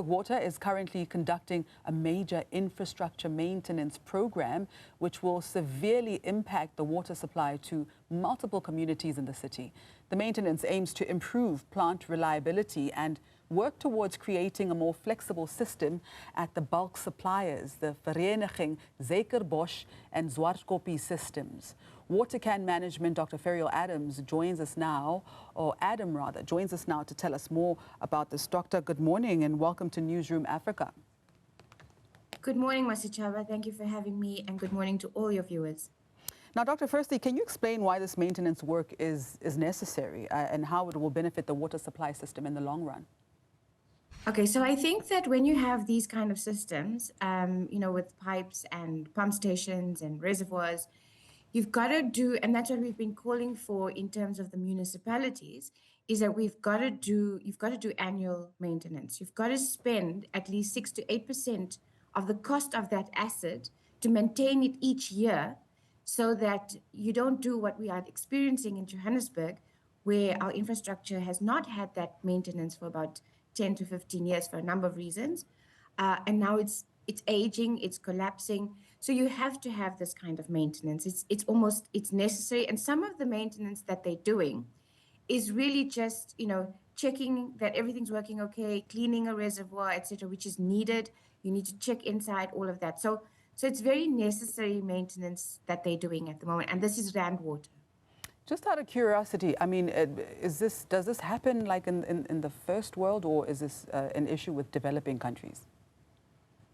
Water is currently conducting a major infrastructure maintenance program which will severely impact the water supply to multiple communities in the city. The maintenance aims to improve plant reliability and work towards creating a more flexible system at the bulk suppliers, the Vereeniging, Zuikerbosch and Zwartkopjes systems. WaterCan management Dr Ferrial Adam joins us now to tell us more about this. Doctor, good morning and welcome to Newzroom Afrika. Good morning, Masichava. Thank you for having me, and good morning to all your viewers. Now, Doctor, firstly, can you explain why this maintenance work is necessary and how it will benefit the water supply system in the long run? Okay, so I think that when you have these kind of systems, with pipes and pump stations and reservoirs, you've got to do, and that's what we've been calling for in terms of the municipalities, is that you've got to do annual maintenance. You've got to spend at least 6 to 8% of the cost of that asset to maintain it each year, so that you don't do what we are experiencing in Johannesburg, where our infrastructure has not had that maintenance for about 10 to 15 years for a number of reasons. And now it's aging, it's collapsing. So you have to have this kind of maintenance. It's necessary. And some of the maintenance that they're doing is really just, checking that everything's working okay, cleaning a reservoir, etc., which is needed. You need to check inside, all of that. So it's very necessary maintenance that they're doing at the moment. And this is Rand Water. Just out of curiosity, I mean, does this happen like in the first world, or is this an issue with developing countries?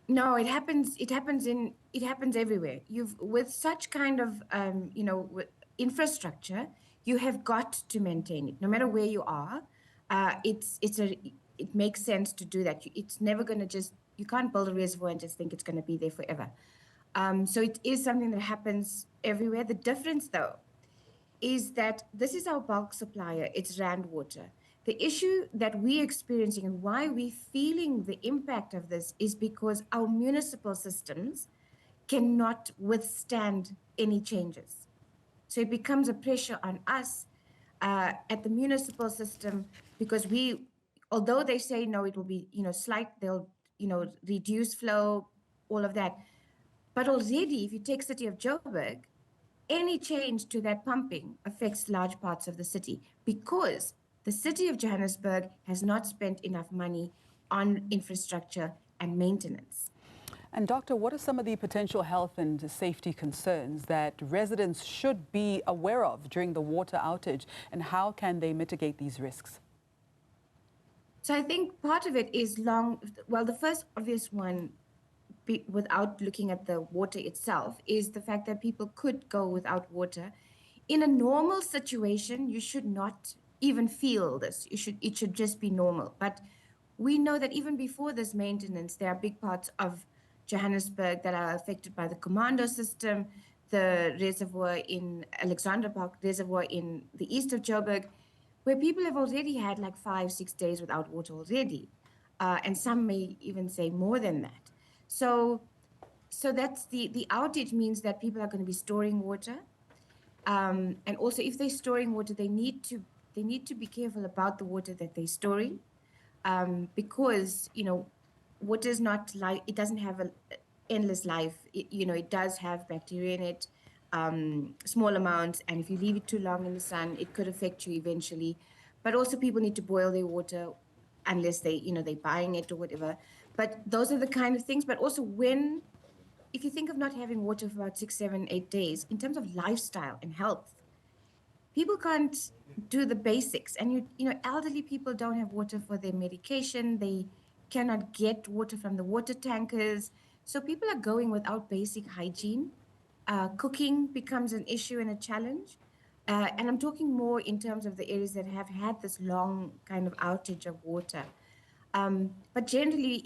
No, it happens everywhere. With such kind of with infrastructure, you have got to maintain it no matter where you are. It makes sense to do that. It's never going to you can't build a reservoir and just think it's going to be there forever. So it is something that happens everywhere. The difference, though, is that this is our bulk supplier. It's Rand Water. The issue that we're experiencing and why we're feeling the impact of this is because our municipal systems cannot withstand any changes. So it becomes a pressure on us at the municipal system, because although they say no, it will be slight, they'll reduce flow, all of that. But already, if you take city of Joburg, any change to that pumping affects large parts of the city, because the city of Johannesburg has not spent enough money on infrastructure and maintenance. And Doctor, what are some of the potential health and safety concerns that residents should be aware of during the water outage, and how can they mitigate these risks? So I think part of it is the first obvious one, without looking at the water itself, is the fact that people could go without water. In a normal situation, you should not even feel this. It should just be normal. But we know that even before this maintenance, there are big parts of Johannesburg that are affected by the commando system, the reservoir in Alexander Park Reservoir in the east of Joburg, where people have already had like 5-6 days without water already. And some may even say more than that. So that's the outage means that people are going to be storing water. And also, if they're storing water, they need to be careful about the water that they're storing, because water is not like, it doesn't have an endless life. It does have bacteria in it, small amounts, and if you leave it too long in the sun, it could affect you eventually. But also, people need to boil their water unless they're buying it or whatever. But those are the kind of things. But also, if you think of not having water for about 6, 7, 8 days, in terms of lifestyle and health, people can't do the basics. And elderly people don't have water for their medication. They cannot get water from the water tankers. So people are going without basic hygiene. Cooking becomes an issue and a challenge. And I'm talking more in terms of the areas that have had this long kind of outage of water. But generally,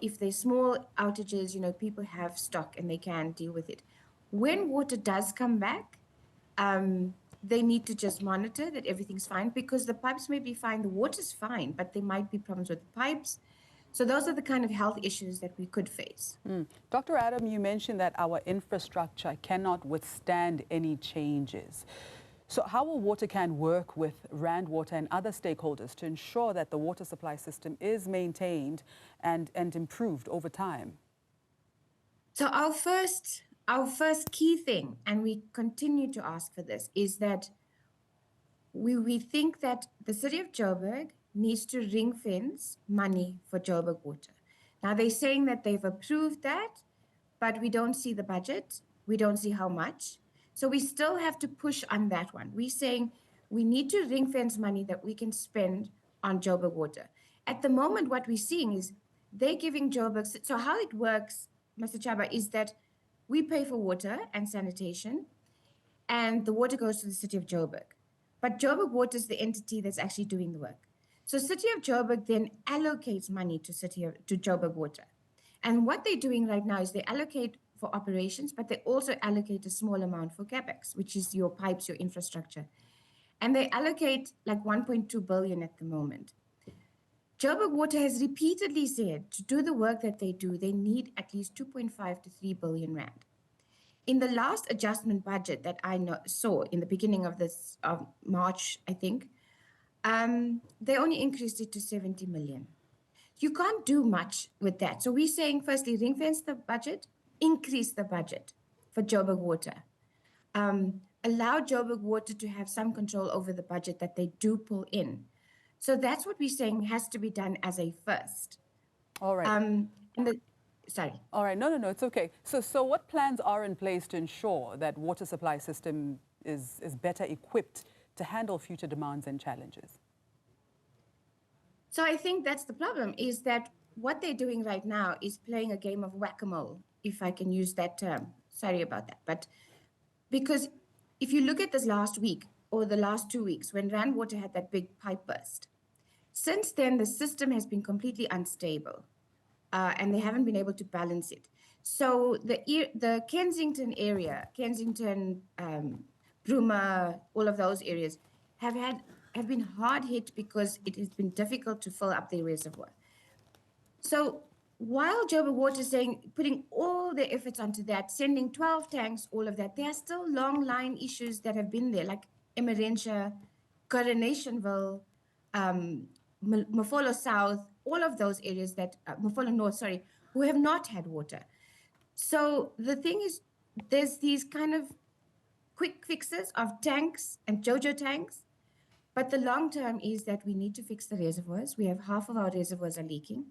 if there's small outages, people have stock and they can deal with it. When water does come back, they need to just monitor that everything's fine, because the pipes may be fine, the water's fine, but there might be problems with the pipes. So those are the kind of health issues that we could face. Dr. Adam, you mentioned that our infrastructure cannot withstand any changes. So how will WaterCan work with Rand Water and other stakeholders to ensure that the water supply system is maintained and improved over time? So our first key thing, and we continue to ask for this, is that we think that the city of Joburg needs to ring fence money for Joburg Water. Now they're saying that they've approved that, but we don't see the budget. We don't see how much. So we still have to push on that one. We're saying we need to ring fence money that we can spend on Joburg Water. At the moment, what we're seeing is they're giving Joburg. So how it works, Mr. Chaba, is that we pay for water and sanitation, and the water goes to the city of Joburg. But Joburg Water is the entity that's actually doing the work. So City of Joburg then allocates money to Joburg Water. And what they're doing right now is they allocate for operations, but they also allocate a small amount for CapEx, which is your pipes, your infrastructure. And they allocate like 1.2 billion at the moment. Joburg Water has repeatedly said to do the work that they do, they need at least 2.5 to 3 billion rand. In the last adjustment budget that I saw in the beginning of this March, I think, they only increased it to 70 million. You can't do much with that. So we're saying, firstly, ring fence the budget, increase the budget for Joburg Water. Allow Joburg Water to have some control over the budget that they do pull in. So that's what we're saying has to be done as a first. All right. Sorry. All right. No, it's okay. So what plans are in place to ensure that water supply system is better equipped to handle future demands and challenges? So I think that's the problem, is that what they're doing right now is playing a game of whack-a-mole, if I can use that term. Sorry about that. But because if you look at this last week or the last 2 weeks when Rand Water had that big pipe burst, since then the system has been completely unstable. And they haven't been able to balance it. So the Kensington area, Kensington, Bruma, all of those areas have been hard hit because it has been difficult to fill up their reservoir. So while Joburg Water is saying, putting all their efforts onto that, sending 12 tanks, all of that, there are still long line issues that have been there, like Emerentia, Coronationville, Mafolo South, all of those areas that, Mafolo North, sorry, who have not had water. So the thing is, there's these kind of quick fixes of tanks and JoJo tanks, but the long term is that we need to fix the reservoirs. We have half of our reservoirs are leaking.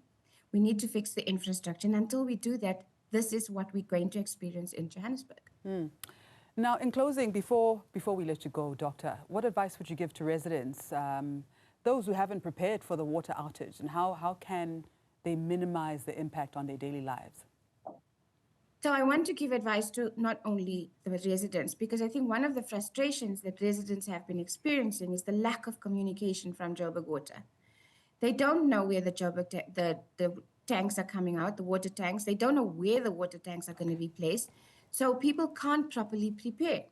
We need to fix the infrastructure. And until we do that, this is what we're going to experience in Johannesburg. Now, in closing, before we let you go, Doctor, what advice would you give to residents, those who haven't prepared for the water outage, and how can they minimize the impact on their daily lives? So I want to give advice to not only the residents, because I think one of the frustrations that residents have been experiencing is the lack of communication from Joburg Water. They don't know where the tanks are coming out, the water tanks. They don't know where the water tanks are going to be placed. So people can't properly prepare.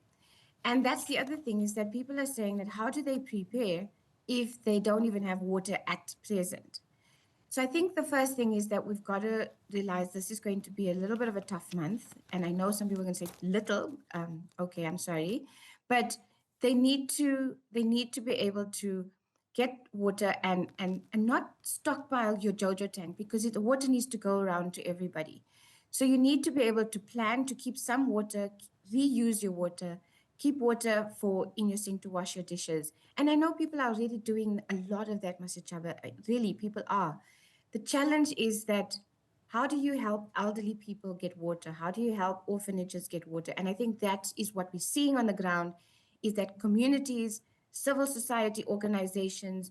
And that's the other thing, is that people are saying that how do they prepare if they don't even have water at present? So I think the first thing is that we've got to realize this is going to be a little bit of a tough month. And I know some people are going to say little. Okay, I'm sorry. But they need to be able to get water and not stockpile your JoJo tank, because the water needs to go around to everybody. So you need to be able to plan to keep some water, reuse your water, keep water in your sink to wash your dishes. And I know people are really doing a lot of that, Mr. Chaba. Really, people are. The challenge is that how do you help elderly people get water? How do you help orphanages get water? And I think that is what we're seeing on the ground, is that communities, civil society organizations,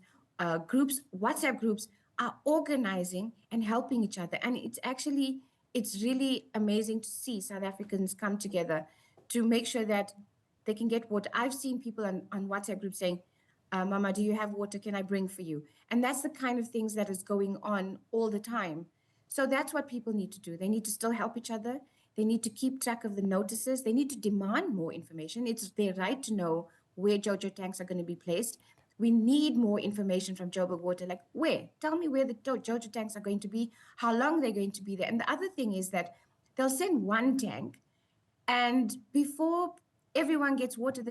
groups, WhatsApp groups are organizing and helping each other. And it's really amazing to see South Africans come together to make sure that they can get water. I've seen people on WhatsApp groups saying, Mama, do you have water? Can I bring for you? And that's the kind of things that is going on all the time. So that's what people need to do. They need to still help each other. They need to keep track of the notices. They need to demand more information. It's their right to know where JoJo tanks are going to be placed. We need more information from Joburg Water, like where? Tell me where the JoJo tanks are going to be, how long they're going to be there. And the other thing is that they'll send one tank, and before everyone gets water, the